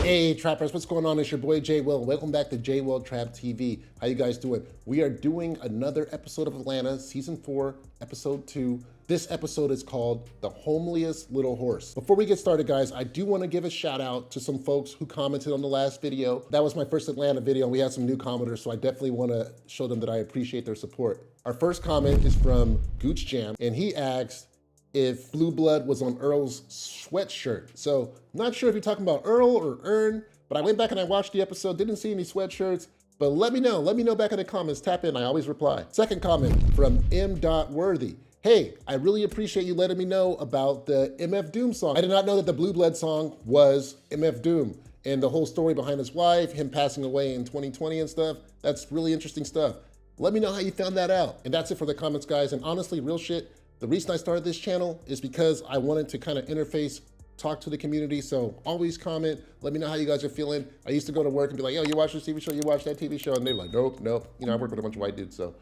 Hey Trappers, what's going on? It's your boy Jay Will. Welcome back to Jay Will Trap TV. How you guys doing? We are doing another episode of Atlanta, season 4, episode 2. This episode is called The Homeliest Little Horse. Before we get started, guys, I do want to give a shout out to some folks who commented on the last video. That was my first Atlanta video, and we had some new commenters, so I definitely want to show them that I appreciate their support. Our first comment is from Gooch Jam, and he asked if Blue Blood was on Earl's sweatshirt. So not sure if you're talking about Earl or Earn, but I went back and I watched the episode, didn't see any sweatshirts, but let me know back in the comments, tap in, I always reply. Second comment from M. Worthy. Hey, I really appreciate you letting me know about the MF Doom song. I did not know that the Blue Blood song was MF Doom and the whole story behind his wife, him passing away in 2020 and stuff. That's really interesting stuff. Let me know how you found that out. And that's it for the comments, guys. And honestly, real shit, the reason I started this channel is because I wanted to kind of interface, talk to the community. So always comment, let me know how you guys are feeling. I used to go to work and be like, yo, you watch this TV show, you watch that TV show? And they're like, nope. You know, I work with a bunch of white dudes, so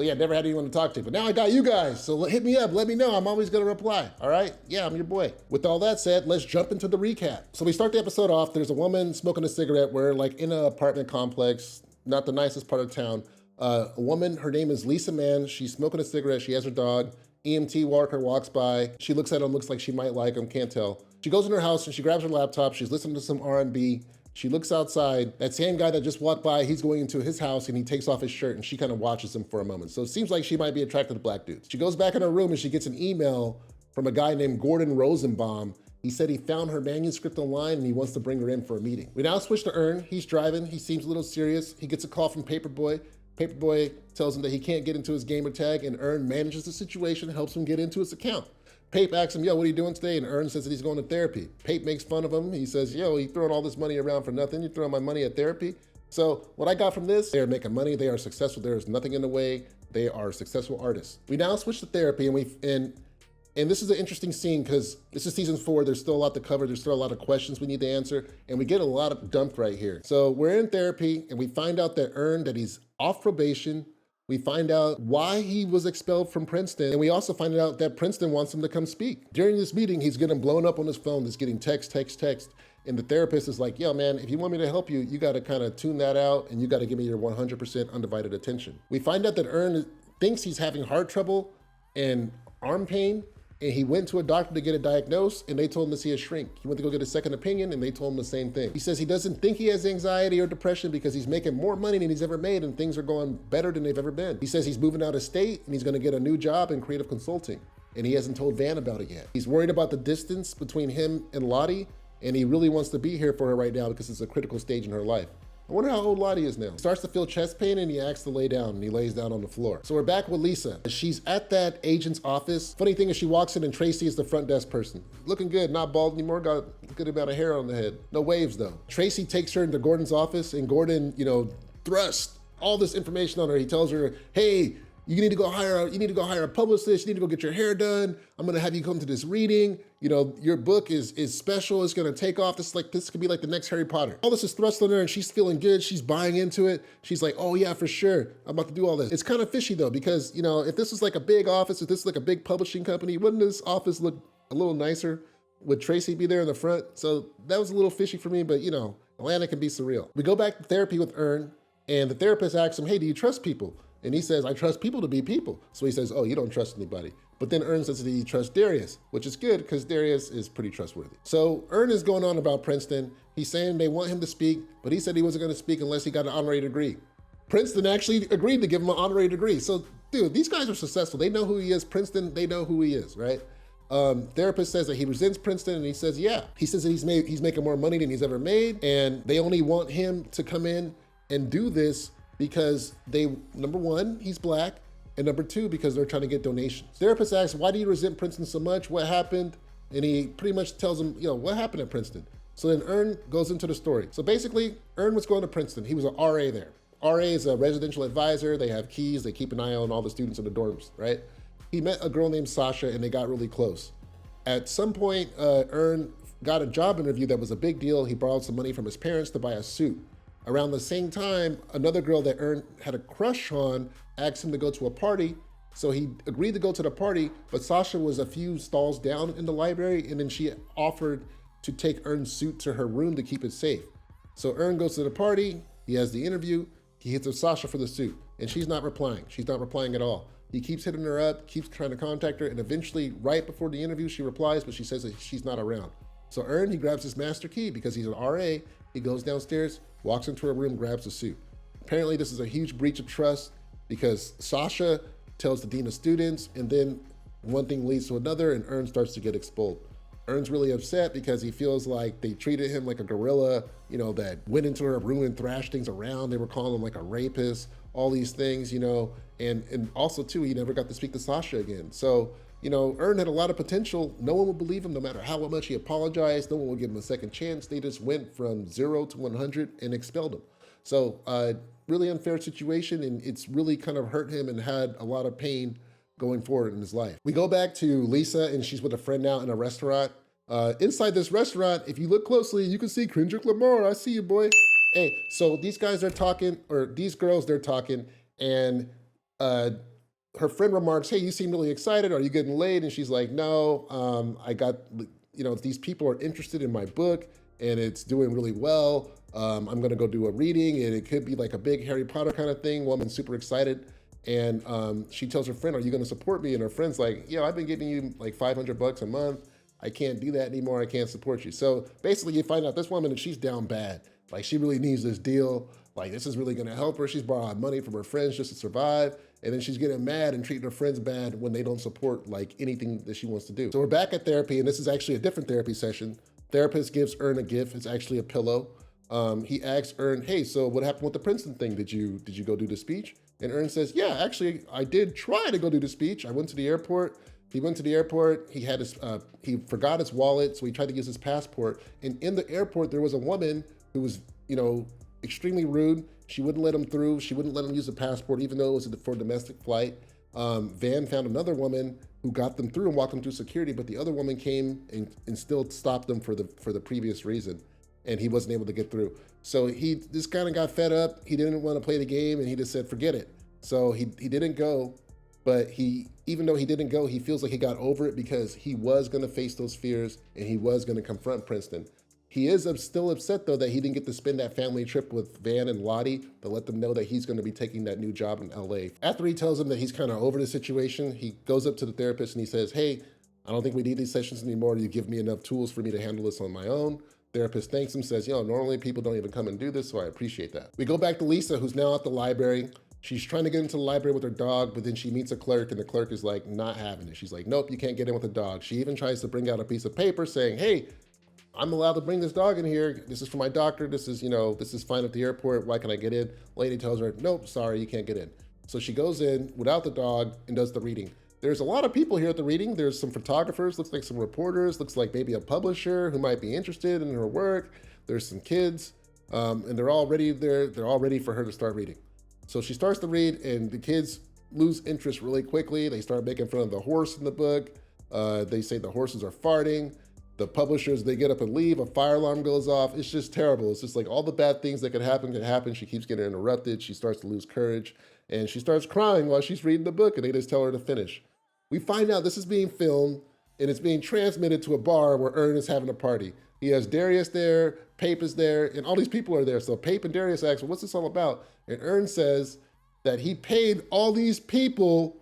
yeah, never had anyone to talk to, but now I got you guys. So hit me up, let me know, I'm always gonna reply, all right? Yeah, I'm your boy. With all that said, let's jump into the recap. So we start the episode off, there's a woman smoking a cigarette. We're like in an apartment complex, not the nicest part of town. A woman, her name is Lisa Mann. She's smoking a cigarette. She has her dog. EMT worker walks by. She looks at him, looks like she might like him, can't tell. She goes in her house and she grabs her laptop. She's listening to some R&B. She looks outside. That same guy that just walked by, he's going into his house and he takes off his shirt and she kind of watches him for a moment. So it seems like she might be attracted to black dudes. She goes back in her room and she gets an email from a guy named Gordon Rosenbaum. He said he found her manuscript online and he wants to bring her in for a meeting. We now switch to Earn. He's driving. He seems a little serious. He gets a call from Paperboy. Paperboy tells him that he can't get into his gamer tag, and Earn manages the situation, helps him get into his account. Pape asks him, yo, what are you doing today? And Earn says that he's going to therapy. Pape makes fun of him. He says, yo, you throwing all this money around for nothing. You're throwing my money at therapy. So what I got from this, they are making money. They are successful. There is nothing in the way. They are successful artists. We now switch to therapy, and this is an interesting scene because this is season 4. There's still a lot to cover. There's still a lot of questions we need to answer, and we get a lot of dumped right here. So we're in therapy, and we find out that he's off probation. We find out why he was expelled from Princeton, and we also find out that Princeton wants him to come speak. During this meeting, he's getting blown up on his phone. He's getting text, and the therapist is like, yo, man, if you want me to help you, you got to kind of tune that out, and you got to give me your 100% undivided attention. We find out that Earn thinks he's having heart trouble and arm pain, and he went to a doctor to get it diagnosed, and they told him to see a shrink. He went to go get a second opinion, and they told him the same thing. He says he doesn't think he has anxiety or depression because he's making more money than he's ever made, and things are going better than they've ever been. He says he's moving out of state, and he's gonna get a new job in creative consulting, and he hasn't told Van about it yet. He's worried about the distance between him and Lottie, and he really wants to be here for her right now because it's a critical stage in her life. I wonder how old Lottie is now. He starts to feel chest pain and he asks to lay down, and he lays down on the floor. So we're back with Lisa. She's at that agent's office. Funny thing is she walks in and Tracy is the front desk person. Looking good, not bald anymore, got a good amount of hair on the head. No waves though. Tracy takes her into Gordon's office and Gordon, thrusts all this information on her. He tells her, hey, you need to go hire a publicist, you need to go get your hair done. I'm gonna have you come to this reading. Your book is special, it's gonna take off. This could be like the next Harry Potter. All this is thrust on her and she's feeling good, she's buying into it. She's like, oh yeah, for sure, I'm about to do all this. It's kind of fishy though, because if this was like a big office, if this is like a big publishing company, wouldn't this office look a little nicer? Would Tracy be there in the front? So that was a little fishy for me, but Atlanta can be surreal. We go back to therapy with Earn, and the therapist asks him, hey, do you trust people? And he says, I trust people to be people. So he says, oh, you don't trust anybody. But then Earn says that he trusts Darius, which is good because Darius is pretty trustworthy. So Earn is going on about Princeton. He's saying they want him to speak, but he said he wasn't going to speak unless he got an honorary degree. Princeton actually agreed to give him an honorary degree. So dude, these guys are successful. They know who he is. Princeton, they know who he is, right? Therapist says that he resents Princeton, and he says, yeah. He says that he's making more money than he's ever made, and they only want him to come in and do this because number one, he's black, and number two, because they're trying to get donations. Therapist asks, why do you resent Princeton so much? What happened? And he pretty much tells him, what happened at Princeton? So then Earn goes into the story. So basically, Earn was going to Princeton. He was an RA there. RA is a residential advisor. They have keys. They keep an eye on all the students in the dorms, right? He met a girl named Sasha, and they got really close. At some point, Earn got a job interview that was a big deal. He borrowed some money from his parents to buy a suit. Around the same time, another girl that Earn had a crush on asked him to go to a party. So he agreed to go to the party, but Sasha was a few stalls down in the library, and then she offered to take Ern's suit to her room to keep it safe. So Ern goes to the party, he has the interview, he hits up Sasha for the suit, and she's not replying. She's not replying at all. He keeps hitting her up, keeps trying to contact her, and eventually, right before the interview, she replies, but she says that she's not around. So Ern, he grabs his master key because he's an RA, he goes downstairs, walks into her room, grabs the suit. Apparently this is a huge breach of trust because Sasha tells the dean of students, and then one thing leads to another, and Ern starts to get expelled. Ern's really upset because he feels like they treated him like a gorilla, that went into her room and thrashed things around. They were calling him like a rapist, all these things, and also too, he never got to speak to Sasha again. So, Ern had a lot of potential. No one would believe him no matter how much he apologized. No one would give him a second chance. They just went from 0 to 100 and expelled him. So really unfair situation, and it's really kind of hurt him and had a lot of pain going forward in his life. We go back to Lisa, and she's with a friend now in a restaurant. Inside this restaurant, if you look closely, you can see Kendrick Lamar. I see you, boy. Hey, so these guys are talking, or these girls, they're talking, and her friend remarks, hey, you seem really excited. Are you getting laid? And she's like, no, I got, these people are interested in my book, and it's doing really well. I'm gonna go do a reading, and it could be like a big Harry Potter kind of thing. Woman's super excited. And she tells her friend, are you gonna support me? And her friend's like, I've been giving you like $500 a month. I can't do that anymore. I can't support you. So basically you find out this woman, she's down bad. Like she really needs this deal. Like this is really gonna help her. She's borrowing money from her friends just to survive. And then she's getting mad and treating her friends bad when they don't support like anything that she wants to do. So we're back at therapy, and this is actually a different therapy session. Therapist gives Ern a gift. It's actually a pillow. He asks Ern, hey, so what happened with the Princeton thing? Did you go do the speech? And Ern says, yeah, actually, I did try to go do the speech. I went to the airport. He went to the airport. He had he forgot his wallet, so he tried to use his passport. And in the airport, there was a woman who was, extremely rude. She wouldn't let him through. She wouldn't let him use the passport, even though it was for a domestic flight. Van found another woman who got them through and walked them through security, but the other woman came and still stopped them for the previous reason, and he wasn't able to get through. So he just kind of got fed up. He didn't want to play the game, and he just said, forget it. So he didn't go, but even though he didn't go, he feels like he got over it because he was going to face those fears and he was going to confront Princeton. He is still upset, though, that he didn't get to spend that family trip with Van and Lottie to let them know that he's going to be taking that new job in LA. After he tells them that he's kind of over the situation, he goes up to the therapist and he says, hey, I don't think we need these sessions anymore. You give me enough tools for me to handle this on my own. Therapist thanks him, says, normally people don't even come and do this, so I appreciate that. We go back to Lisa, who's now at the library. She's trying to get into the library with her dog, but then she meets a clerk, and the clerk is like not having it. She's like, nope, you can't get in with the dog. She even tries to bring out a piece of paper saying, hey, I'm allowed to bring this dog in here. This is for my doctor. This is fine at the airport. Why can I get in? Lady tells her, nope, sorry, you can't get in. So she goes in without the dog and does the reading. There's a lot of people here at the reading. There's some photographers, looks like some reporters, looks like maybe a publisher who might be interested in her work. There's some kids, and they're all ready there. They're all ready for her to start reading. So she starts to read, and the kids lose interest really quickly. They start making fun of the horse in the book. They say the horses are farting. The publishers, they get up and leave. A fire alarm goes off. It's just terrible. It's just like all the bad things that could happen. She keeps getting interrupted. She starts to lose courage, and she starts crying while she's reading the book, and they just tell her to finish. We find out this is being filmed, and it's being transmitted to a bar where Ern is having a party. He has Darius there, Pape is there, and all these people are there. So Pape and Darius ask, well, what's this all about? And Ern says that he paid all these people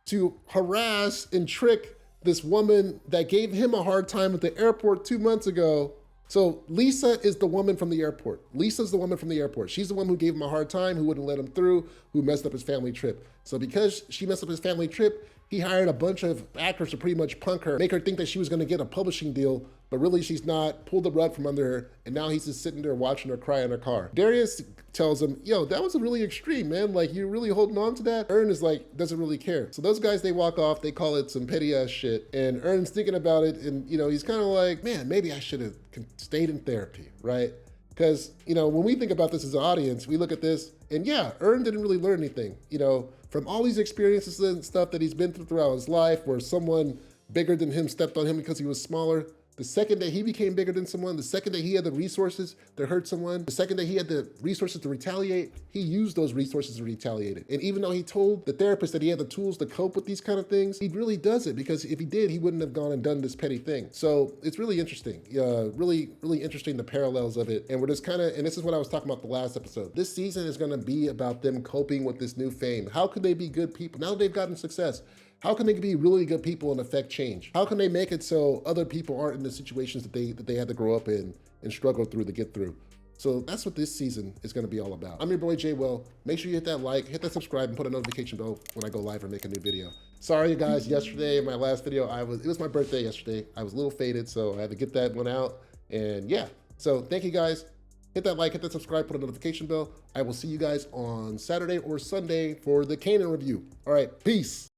to harass and trick this woman that gave him a hard time at the airport 2 months ago. So Lisa is the woman from the airport. Lisa's the woman from the airport. She's the one who gave him a hard time, who wouldn't let him through, who messed up his family trip. So because she messed up his family trip, he hired a bunch of actors to pretty much punk her, make her think that she was gonna get a publishing deal, but really she's not, pulled the rug from under her, and now he's just sitting there watching her cry in her car. Darius tells him, that was really extreme, man. Like, you're really holding on to that? Ern is like, doesn't really care. So those guys, they walk off, they call it some petty ass shit, and Ern's thinking about it, and he's kind of like, man, maybe I should have stayed in therapy, right? Because, when we think about this as an audience, we look at this, and yeah, Ern didn't really learn anything, from all these experiences and stuff that he's been throughout his life, where someone bigger than him stepped on him because he was smaller. The second that he became bigger than someone, the second that he had the resources to hurt someone, the second that he had the resources to retaliate, he used those resources to retaliate it. And even though he told the therapist that he had the tools to cope with these kind of things, he really does it, because if he did, he wouldn't have gone and done this petty thing. So it's really interesting. Really interesting, the parallels of it. And we're just kind of, and this is what I was talking about the last episode. This season is going to be about them coping with this new fame. How could they be good people now that they've gotten success? How can they be really good people and affect change? How can they make it so other people aren't in the situations that they had to grow up in and struggle through to get through? So that's what this season is going to be all about. I'm your boy Jay Will. Make sure you hit that like, hit that subscribe, and put a notification bell when I go live or make a new video. Sorry, you guys. Yesterday, in my last video, it was my birthday yesterday. I was a little faded, so I had to get that one out. And yeah, so thank you guys. Hit that like, hit that subscribe, put a notification bell. I will see you guys on Saturday or Sunday for the Kanan review. All right, peace.